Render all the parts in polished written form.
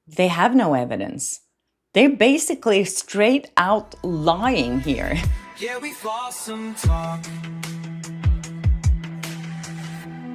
they have no evidence. They're basically straight out lying here. Yeah, we've lost some talk.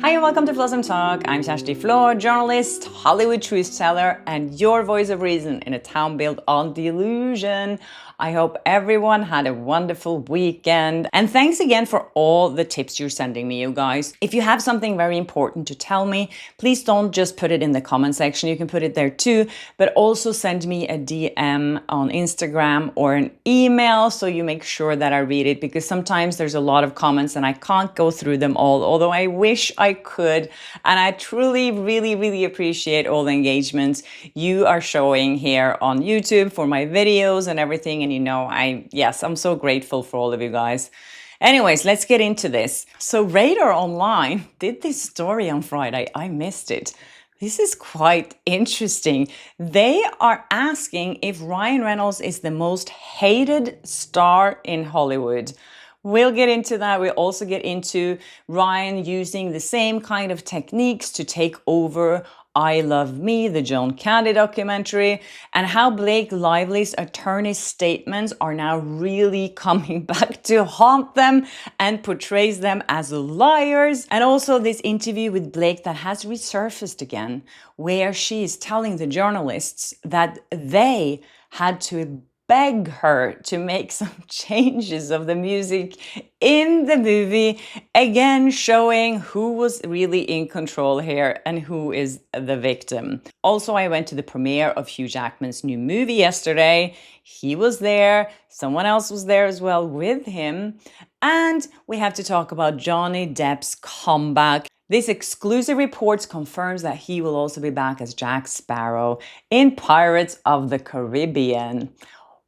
Hi and welcome to Flossom Talk. I'm Shady Floor, journalist, Hollywood truth teller, and your voice of reason in a town built on delusion. I hope everyone had a wonderful weekend. And thanks again for all the tips you're sending me, you guys. If you have something very important to tell me, please don't just put it in the comment section. You can put it there too, but also send me a DM on Instagram or an email so you make sure that I read it, because sometimes there's a lot of comments and I can't go through them all, although I wish I could. And I truly, really appreciate all the engagements you are showing here on YouTube for my videos and everything. And you know, I'm so grateful for all of you guys. Anyways, let's get into this. So Radar Online did this story on Friday. I missed it. This is quite interesting. They are asking if Ryan Reynolds is the most hated star in Hollywood. We'll get into that. We'll also get into Ryan using the same kind of techniques to take over I Love Me, the John Candy documentary, and how Blake Lively's attorney's statements are now really coming back to haunt them and portrays them as liars. And also this interview with Blake that has resurfaced again, where she is telling the journalists that they had to beg her to make some changes of the music in the movie, again showing who was really in control here and who is the victim. Also, I went to the premiere of Hugh Jackman's new movie yesterday. He was there, someone else was there as well with him, and we have to talk about Johnny Depp's comeback. This exclusive report confirms that he will also be back as Jack Sparrow in Pirates of the Caribbean.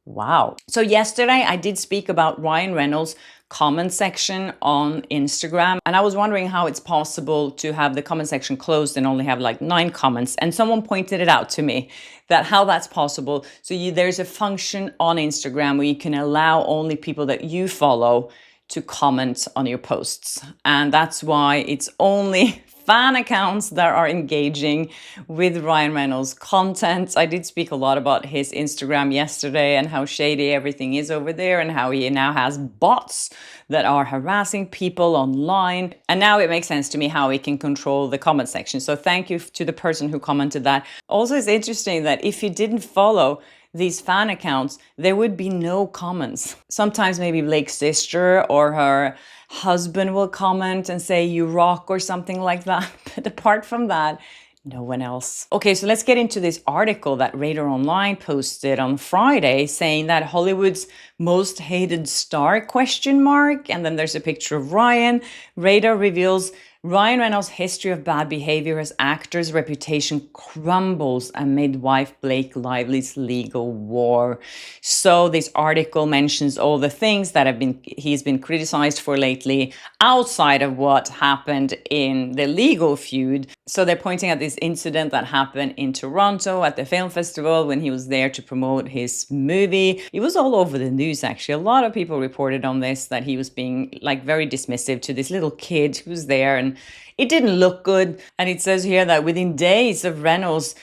Wow. So yesterday I did speak about Ryan Reynolds' comment section on Instagram, and I was wondering how it's possible to have the comment section closed and only have like 9 comments. And someone pointed it out to me that how that's possible. So there's a function on Instagram where you can allow only people that you follow to comment on your posts. And that's why it's only fan accounts that are engaging with Ryan Reynolds' content. I did speak a lot about his Instagram yesterday and how shady everything is over there and how he now has bots that are harassing people online. And now it makes sense to me how he can control the comment section. So thank you to the person who commented that. Also, it's interesting that if you didn't follow these fan accounts, there would be no comments. Sometimes maybe Blake's sister or her husband will comment and say, "You rock," or something like that. But apart from that, no one else. Okay, so let's get into this article that Radar Online posted on Friday saying that Hollywood's most hated star, ? And then there's a picture of Ryan. Radar reveals Ryan Reynolds' history of bad behavior as actor's reputation crumbles amid wife Blake Lively's legal war. So this article mentions all the things that he's been criticized for lately outside of what happened in the legal feud. So they're pointing at this incident that happened in Toronto at the film festival when he was there to promote his movie. It was all over the news, actually. A lot of people reported on this, that he was being like very dismissive to this little kid who was there, and it didn't look good. And it says here that within days of Reynolds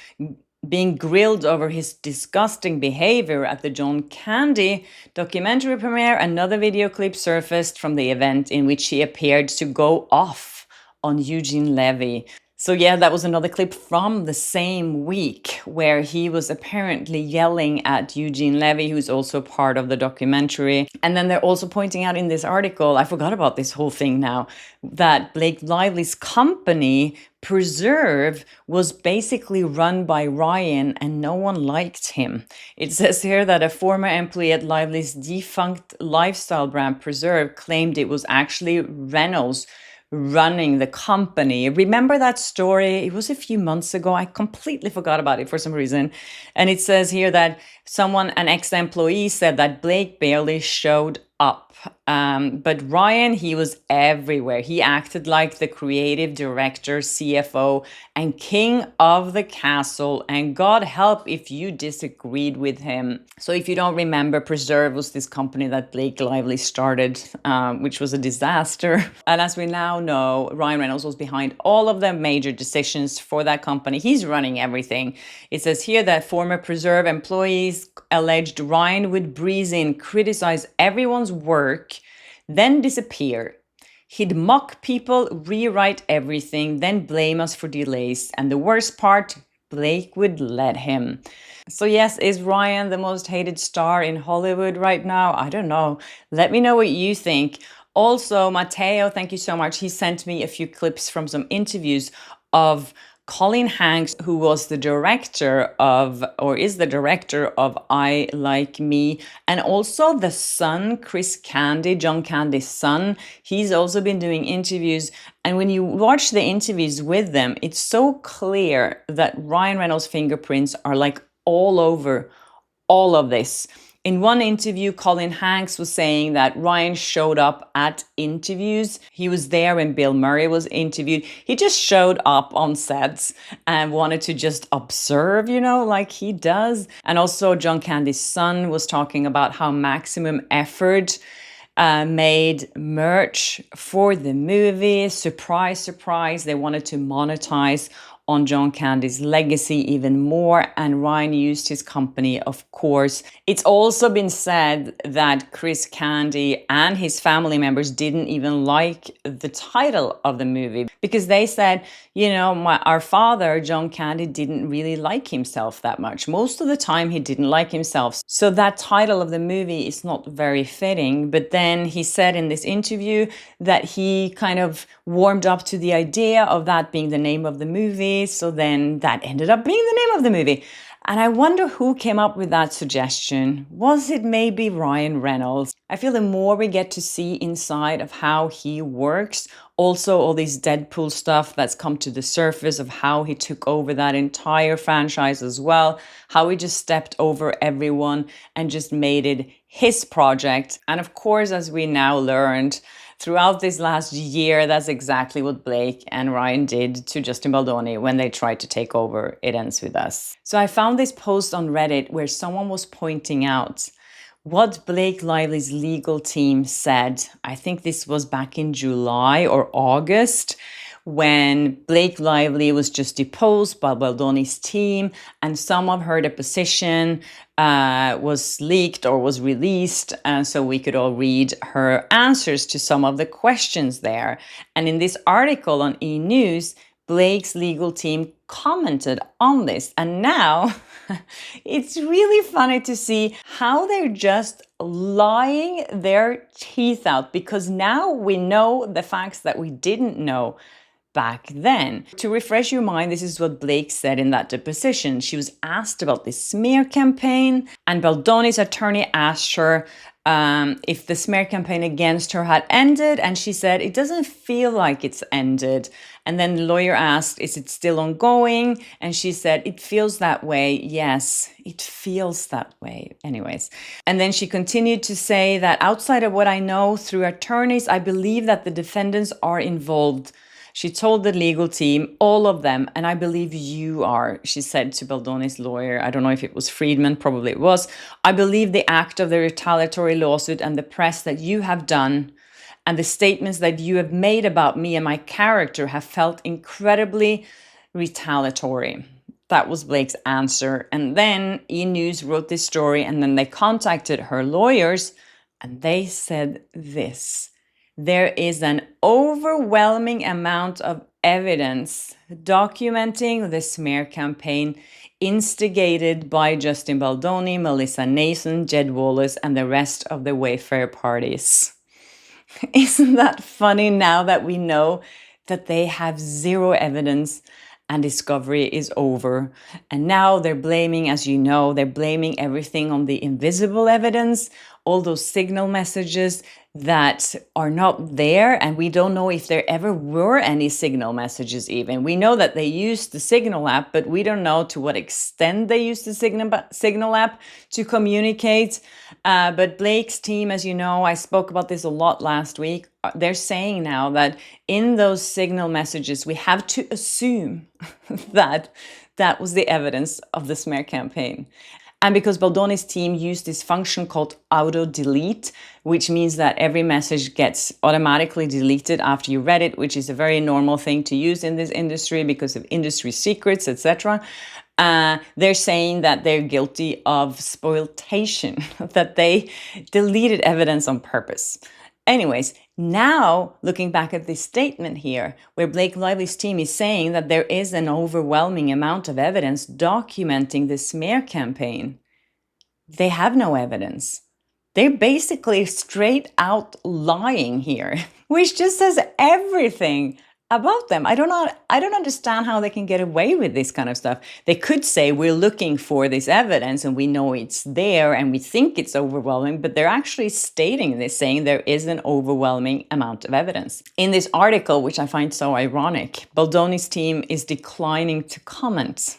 being grilled over his disgusting behavior at the John Candy documentary premiere, another video clip surfaced from the event in which he appeared to go off on Eugene Levy. So yeah, that was another clip from the same week where he was apparently yelling at Eugene Levy, who's also part of the documentary. And then they're also pointing out in this article, I forgot about this whole thing now, that Blake Lively's company, Preserve, was basically run by Ryan and no one liked him. It says here that a former employee at Lively's defunct lifestyle brand Preserve claimed it was actually Reynolds running the company. Remember that story? It was a few months ago. I completely forgot about it for some reason. And it says here that an ex-employee said that Blake barely showed up But Ryan, he was everywhere. He acted like the creative director, CFO, and king of the castle. And God help if you disagreed with him. So if you don't remember, Preserve was this company that Blake Lively started, which was a disaster. And as we now know, Ryan Reynolds was behind all of the major decisions for that company. He's running everything. It says here that former Preserve employees alleged Ryan would breeze in, criticize everyone's work, then disappear. He'd mock people, rewrite everything, then blame us for delays. And the worst part, Blake would let him. So yes, is Ryan the most hated star in Hollywood right now? I don't know. Let me know what you think. Also, Matteo, thank you so much. He sent me a few clips from some interviews of Colin Hanks, who was the director of, or is the director of I Like Me, and also the son, Chris Candy, John Candy's son. He's also been doing interviews. And when you watch the interviews with them, it's so clear that Ryan Reynolds' fingerprints are like all over all of this. In one interview, Colin Hanks was saying that Ryan showed up at interviews. He was there when Bill Murray was interviewed. He just showed up on sets and wanted to just observe, you know, like he does. And also John Candy's son was talking about how Maximum Effort made merch for the movie. Surprise, surprise. They wanted to monetize on John Candy's legacy even more, and Ryan used his company, of course. It's also been said that Chris Candy and his family members didn't even like the title of the movie because they said, you know, our father, John Candy, didn't really like himself that much. Most of the time, he didn't like himself. So that title of the movie is not very fitting. But then he said in this interview that he kind of warmed up to the idea of that being the name of the movie. So then that ended up being the name of the movie. And I wonder who came up with that suggestion. Was it maybe Ryan Reynolds? I feel the more we get to see inside of how he works, also all this Deadpool stuff that's come to the surface of how he took over that entire franchise as well, how he just stepped over everyone and just made it his project. And of course, as we now learned, throughout this last year, that's exactly what Blake and Ryan did to Justin Baldoni when they tried to take over It Ends With Us. So I found this post on Reddit where someone was pointing out what Blake Lively's legal team said. I think this was back in July or August, when Blake Lively was just deposed by Baldoni's team, and some of her deposition was leaked or was released, so we could all read her answers to some of the questions there. And in this article on E! News, Blake's legal team commented on this. And now it's really funny to see how they're just lying their teeth out, because now we know the facts that we didn't know back then. To refresh your mind, this is what Blake said in that deposition. She was asked about this smear campaign, and Baldoni's attorney asked her if the smear campaign against her had ended, and she said, it doesn't feel like it's ended. And then the lawyer asked, is it still ongoing? And she said, it feels that way. Yes, it feels that way. Anyways. And then she continued to say that outside of what I know through attorneys, I believe that the defendants are involved. She told the legal team, all of them, and I believe you are, she said to Baldoni's lawyer. I don't know if it was Friedman, probably it was. I believe the act of the retaliatory lawsuit and the press that you have done and the statements that you have made about me and my character have felt incredibly retaliatory. That was Blake's answer. And then E! News wrote this story, and then they contacted her lawyers, and they said this. There is an overwhelming amount of evidence documenting the smear campaign instigated by Justin Baldoni, Melissa Nason, Jed Wallace, and the rest of the Wayfair parties. Isn't that funny now that we know that they have zero evidence and discovery is over? And now they're blaming, as you know, they're blaming everything on the invisible evidence, all those signal messages. that are not there, and we don't know if there ever were any signal messages even. We know that they used the Signal app, but we don't know to what extent they used the Signal app to communicate. But Blake's team, as you know, I spoke about this a lot last week, they're saying now that in those Signal messages, we have to assume that that was the evidence of the smear campaign. And because Baldoni's team used this function called auto-delete, which means that every message gets automatically deleted after you read it, which is a very normal thing to use in this industry because of industry secrets, etc. They're saying that they're guilty of spoliation, that they deleted evidence on purpose. Anyways, now looking back at this statement here, where Blake Lively's team is saying that there is an overwhelming amount of evidence documenting the smear campaign, they have no evidence. They're basically straight out lying here, which just says everything about them. I don't understand how they can get away with this kind of stuff. They could say we're looking for this evidence and we know it's there and we think it's overwhelming, but they're actually stating this, saying there is an overwhelming amount of evidence. In this article, which I find so ironic, Baldoni's team is declining to comment.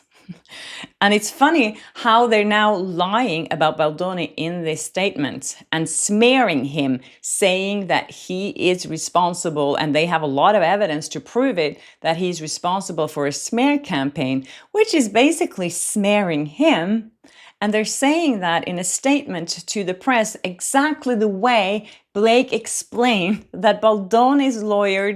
And it's funny how they're now lying about Baldoni in this statement and smearing him, saying that he is responsible, and they have a lot of evidence to prove it, that he's responsible for a smear campaign, which is basically smearing him. And they're saying that in a statement to the press exactly the way Blake explained that Baldoni's lawyer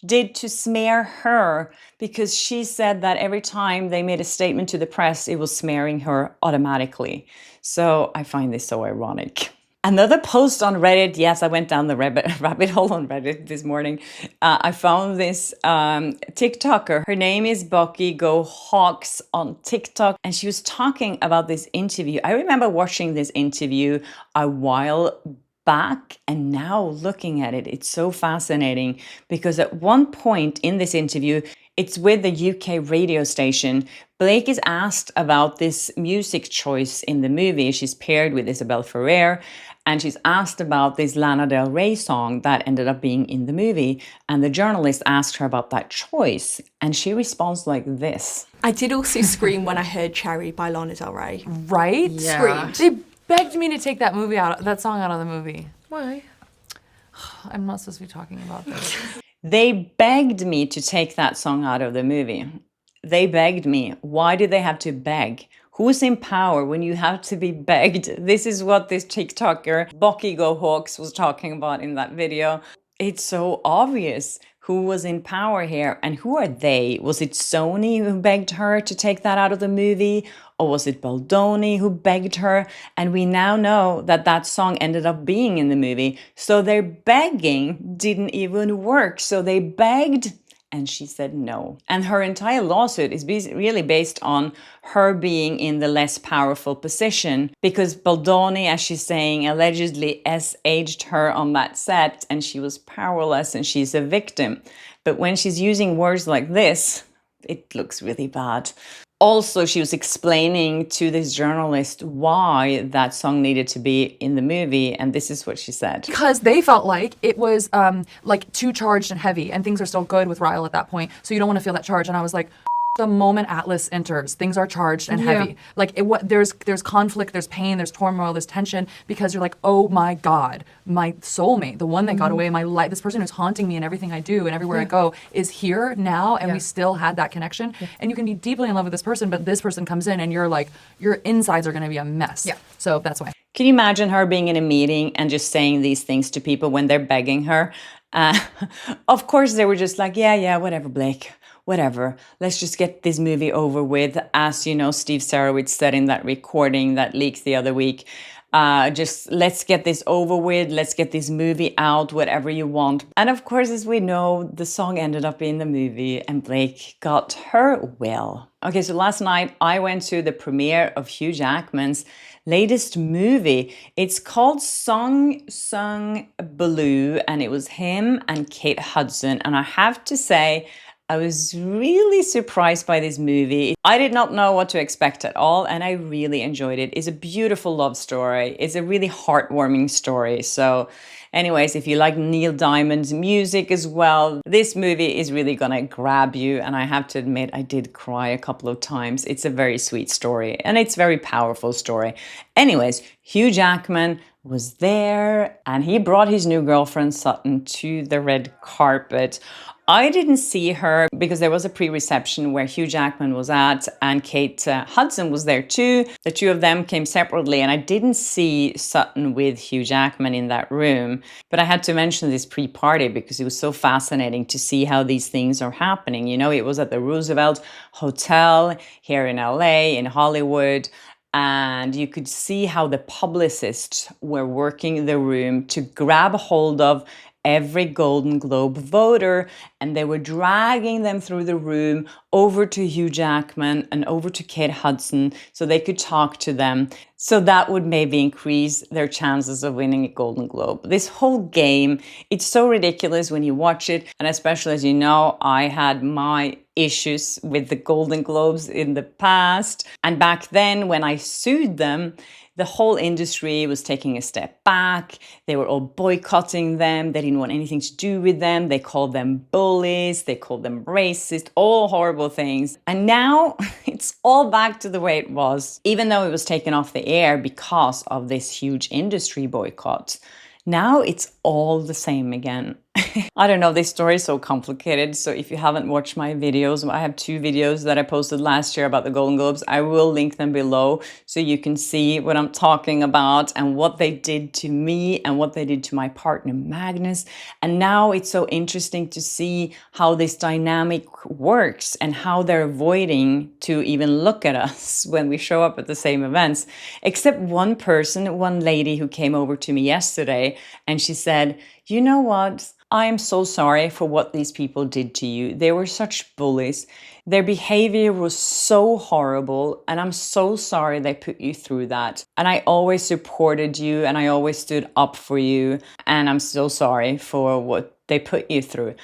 did to smear her, because she said that every time they made a statement to the press, it was smearing her automatically. So I find this so ironic. Another post on Reddit, yes, I went down the rabbit hole on Reddit this morning. I found this TikToker. Her name is Bucky Go Hawks on TikTok, and she was talking about this interview. I remember watching this interview a while back, and now looking at it, it's so fascinating because at one point in this interview, it's with the UK radio station, Blake is asked about this music choice in the movie. She's paired with Isabel Ferrer, and she's asked about this Lana Del Rey song that ended up being in the movie. And the journalist asked her about that choice, and she responds like this. I did also scream when I heard Cherry by Lana Del Rey. Right? Yeah. Screamed. They begged me to take that song out of the movie. Why? I'm not supposed to be talking about this. They begged me to take that song out of the movie. They begged me. Why did they have to beg? Who's in power when you have to be begged? This is what this TikToker, Bucky Go Hawks, was talking about in that video. It's so obvious who was in power here. And who are they? Was it Sony who begged her to take that out of the movie? Or was it Baldoni who begged her? And we now know that that song ended up being in the movie. So their begging didn't even work. So they begged, and she said no. And her entire lawsuit is really based on her being in the less powerful position, because Baldoni, as she's saying, allegedly S-aged her on that set, and she was powerless and she's a victim. But when she's using words like this, it looks really bad. Also, she was explaining to this journalist why that song needed to be in the movie, and this is what she said. Because they felt like it was like too charged and heavy, and things are still good with Ryle at that point, so you don't want to feel that charge. And I was like, the moment Atlas enters, things are charged and heavy. Like there's conflict, there's pain, there's turmoil, there's tension, because you're like, oh my God, my soulmate, the one that got away in my life, this person who's haunting me in everything I do and everywhere I go is here now, and we still had that connection. And you can be deeply in love with this person, but this person comes in and you're like, your insides are going to be a mess. So that's why. Can you imagine her being in a meeting and just saying these things to people when they're begging her? Of course, they were just like, yeah, whatever, Blake. Whatever, let's just get this movie over with. As you know, Steve Sarowitz said in that recording that leaked the other week, just let's get this over with. Let's get this movie out, whatever you want. And of course, as we know, the song ended up in the movie and Blake got her will. Okay, so last night I went to the premiere of Hugh Jackman's latest movie. It's called Song Sung Blue, and it was him and Kate Hudson. And I have to say, I was really surprised by this movie. I did not know what to expect at all, and I really enjoyed it. It's a beautiful love story. It's a really heartwarming story. So, anyways, if you like Neil Diamond's music as well, this movie is really gonna grab you. And I have to admit, I did cry a couple of times. It's a very sweet story, and it's a very powerful story. Anyways, Hugh Jackman was there, and he brought his new girlfriend Sutton to the red carpet. I didn't see her because there was a pre-reception where Hugh Jackman was at and Kate Hudson was there too. The two of them came separately, and I didn't see Sutton with Hugh Jackman in that room. But I had to mention this pre-party because it was so fascinating to see how these things are happening. You know, it was at the Roosevelt Hotel here in LA, in Hollywood. And you could see how the publicists were working the room to grab hold of every Golden Globe voter, and they were dragging them through the room over to Hugh Jackman and over to Kate Hudson so they could talk to them. So that would maybe increase their chances of winning a Golden Globe. This whole game, it's so ridiculous when you watch it. And especially, as you know, I had my issues with the Golden Globes in the past. And back then, when I sued them, the whole industry was taking a step back. They were all boycotting them. They didn't want anything to do with them. They called them bullies. They called them racist, all horrible things. And now it's all back to the way it was, even though it was taken off the air because of this huge industry boycott. Now it's all the same again. I don't know, this story is so complicated. So if you haven't watched my videos, I have 2 videos that I posted last year about the Golden Globes. I will link them below so you can see what I'm talking about and what they did to me and what they did to my partner Magnus. And now it's so interesting to see how this dynamic works and how they're avoiding to even look at us when we show up at the same events. Except one person, one lady who came over to me yesterday, and she said, "You know what? I am so sorry for what these people did to you. They were such bullies. Their behavior was so horrible, and I'm so sorry they put you through that. And I always supported you, and I always stood up for you, and I'm so sorry for what they put you through."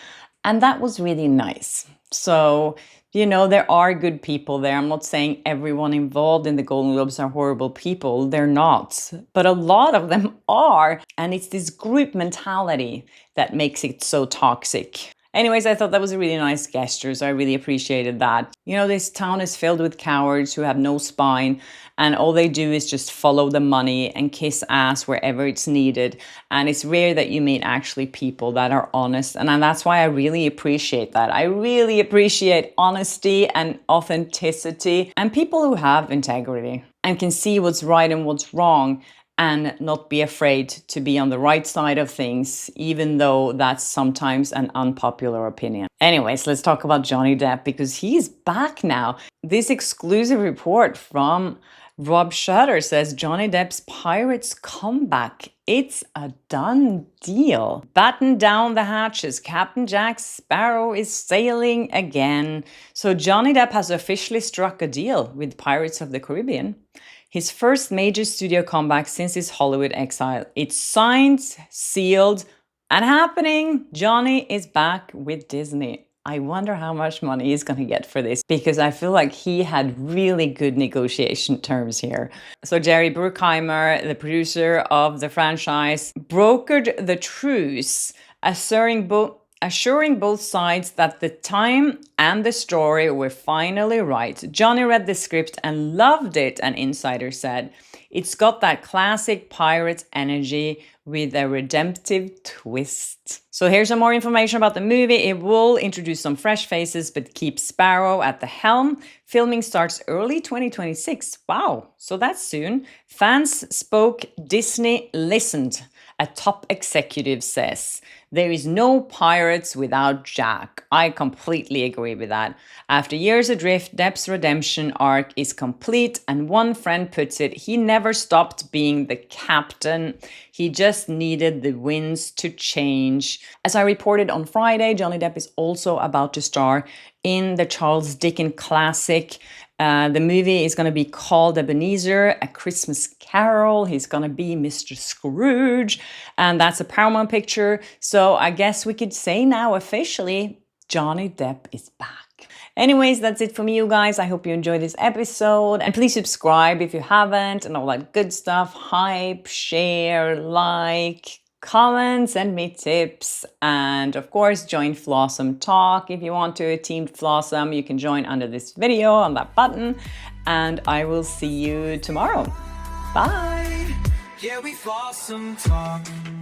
And that was really nice. So, you know, there are good people there. I'm not saying everyone involved in the Golden Globes are horrible people. They're not. But a lot of them are. And it's this group mentality that makes it so toxic. Anyways, I thought that was a really nice gesture, so I really appreciated that. You know, this town is filled with cowards who have no spine, and all they do is just follow the money and kiss ass wherever it's needed. And it's rare that you meet actually people that are honest, and that's why I really appreciate that. I really appreciate honesty and authenticity and people who have integrity and can see what's right and what's wrong, and not be afraid to be on the right side of things, even though that's sometimes an unpopular opinion. Anyways, let's talk about Johnny Depp because he's back now. This exclusive report from Rob Shutter says Johnny Depp's Pirates comeback. It's a done deal. Batten down the hatches. Captain Jack Sparrow is sailing again. So Johnny Depp has officially struck a deal with Pirates of the Caribbean. His first major studio comeback since his Hollywood exile. It's signed, sealed, and happening. Johnny is back with Disney. I wonder how much money he's going to get for this because I feel like he had really good negotiation terms here. So Jerry Bruckheimer, the producer of the franchise, brokered the truce, assuring both sides that the time and the story were finally right. Johnny read the script and loved it, an insider said. It's got that classic Pirates energy with a redemptive twist. So here's some more information about the movie. It will introduce some fresh faces, but keep Sparrow at the helm. Filming starts early 2026. Wow, so that's soon. Fans spoke, Disney listened. A top executive says, "There is no Pirates without Jack." I completely agree with that. After years adrift, Depp's redemption arc is complete, and one friend puts it, he never stopped being the captain. He just needed the winds to change. As I reported on Friday, Johnny Depp is also about to star in the Charles Dickens classic. The movie is going to be called Ebenezer, A Christmas Carol. He's going to be Mr. Scrooge, and that's a Paramount picture. So I guess we could say now officially Johnny Depp is back. Anyways, that's it from you guys. I hope you enjoyed this episode. And please subscribe if you haven't and all that good stuff. Hype, share, like, comment, send me tips. And of course, join Flawsome Talk. If you want to team Flawsome, you can join under this video on that button. And I will see you tomorrow. Bye. Yeah, we Flawsome Talk.